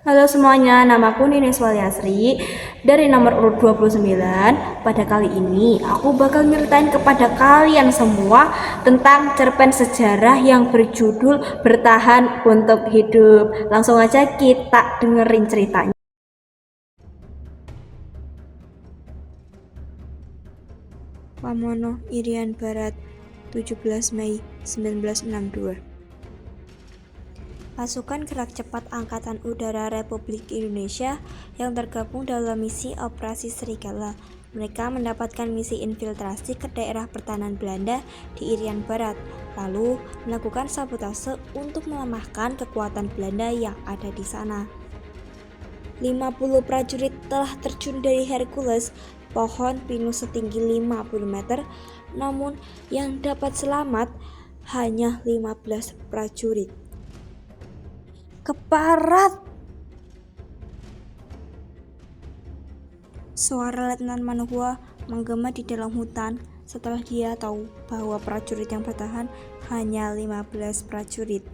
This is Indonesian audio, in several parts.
Halo semuanya, namaku Ninis Walyasri dari nomor urut 29. Pada kali ini aku bakal nyeritain kepada kalian semua tentang cerpen sejarah yang berjudul Bertahan untuk Hidup. Langsung aja kita dengerin ceritanya. Pamono, Irian Barat, 17 Mei 1962. Pasukan Gerak Cepat Angkatan Udara Republik Indonesia yang tergabung dalam misi Operasi Serigala. Mereka mendapatkan misi infiltrasi ke daerah pertahanan Belanda di Irian Barat, lalu melakukan sabotase untuk melemahkan kekuatan Belanda yang ada di sana. 50 prajurit telah terjun dari Hercules, pohon pinus setinggi 50 meter, namun yang dapat selamat hanya 15 prajurit. Keparat! Suara Letnan Manhua menggema di dalam hutan setelah dia tahu bahwa prajurit yang bertahan hanya 15 prajurit.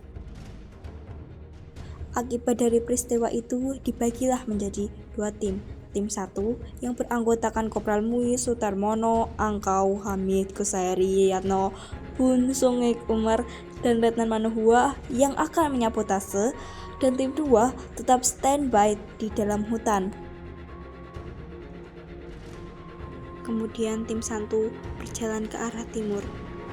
Akibat dari peristiwa itu dibagilah menjadi dua tim. Tim 1 yang beranggotakan Kopral Muiz Sutarmono, Angkau Hamid Kusayari Yatno, Bun Sungik Umar, dan Letnan Manhua yang akan menyabotase, dan tim 2 tetap standby di dalam hutan. Kemudian tim 1 berjalan ke arah timur.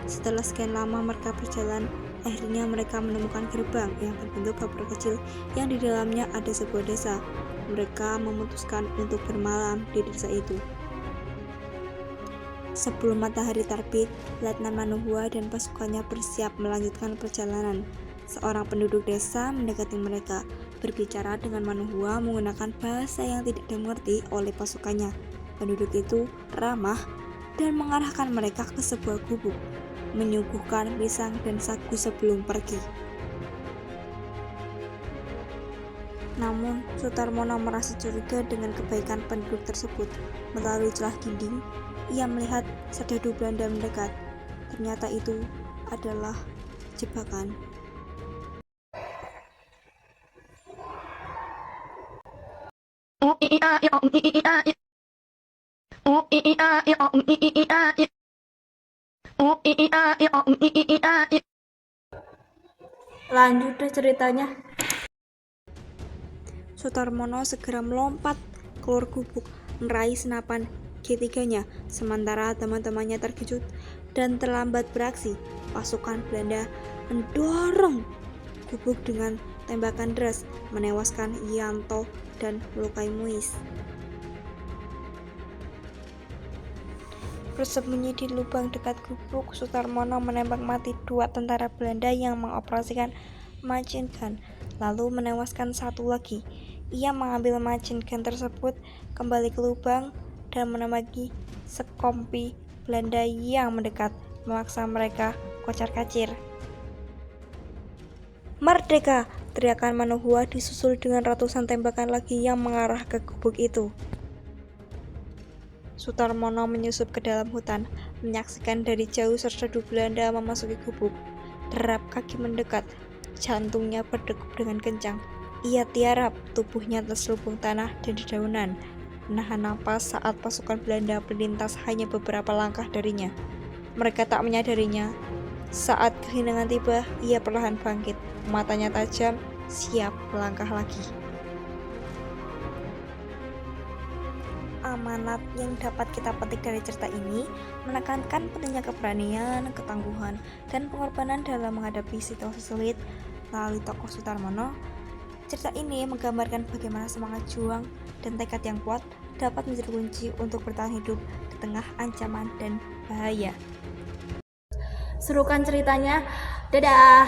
Setelah sekian lama mereka berjalan, akhirnya mereka menemukan gerbang yang berbentuk kapal kecil yang di dalamnya ada sebuah desa. Mereka memutuskan untuk bermalam di desa itu. Sebelum matahari terbit, Letnan Manhua dan pasukannya bersiap melanjutkan perjalanan. Seorang penduduk desa mendekati mereka, berbicara dengan Manhua menggunakan bahasa yang tidak dimengerti oleh pasukannya. Penduduk itu ramah dan mengarahkan mereka ke sebuah gubuk, menyuguhkan pisang dan sagu sebelum pergi. Namun, Sutarmono merasa curiga dengan kebaikan penduduk tersebut. Melalui celah dinding, ia melihat serdadu Belanda mendekat. Ternyata itu adalah jebakan. Lanjut deh ceritanya. Sutarmono segera melompat keluar gubuk, meraih senapan G3-nya, sementara teman-temannya terkejut dan terlambat beraksi. Pasukan Belanda mendorong gubuk dengan tembakan deras, menewaskan Yanto dan melukai Muiz. Bersembunyi di lubang dekat gubuk, Sutarmono menembak mati 2 tentara Belanda yang mengoperasikan machine gun, lalu menewaskan 1 lagi. Ia mengambil machine gun tersebut, kembali ke lubang, dan menembaki sekompi Belanda yang mendekat, memaksa mereka kocar-kacir. Merdeka! Teriakan Manhua disusul dengan ratusan tembakan lagi yang mengarah ke gubuk itu. Sutarmono menyusup ke dalam hutan, menyaksikan dari jauh serdadu Belanda memasuki gubuk. Derap kaki mendekat, jantungnya berdegup dengan kencang. Ia tiarap, tubuhnya terselubung tanah dan dedaunan, menahan napas saat pasukan Belanda melintas hanya beberapa langkah darinya. Mereka tak menyadarinya. Saat kehinaan tiba, ia perlahan bangkit, matanya tajam, siap melangkah lagi. Amanat yang dapat kita petik dari cerita ini menekankan pentingnya keberanian, ketangguhan, dan pengorbanan dalam menghadapi situasi sulit. Melalui tokoh Sutarmono, cerita ini menggambarkan bagaimana semangat juang dan tekad yang kuat dapat menjadi kunci untuk bertahan hidup di tengah ancaman dan bahaya. Serukan ceritanya. Dadah!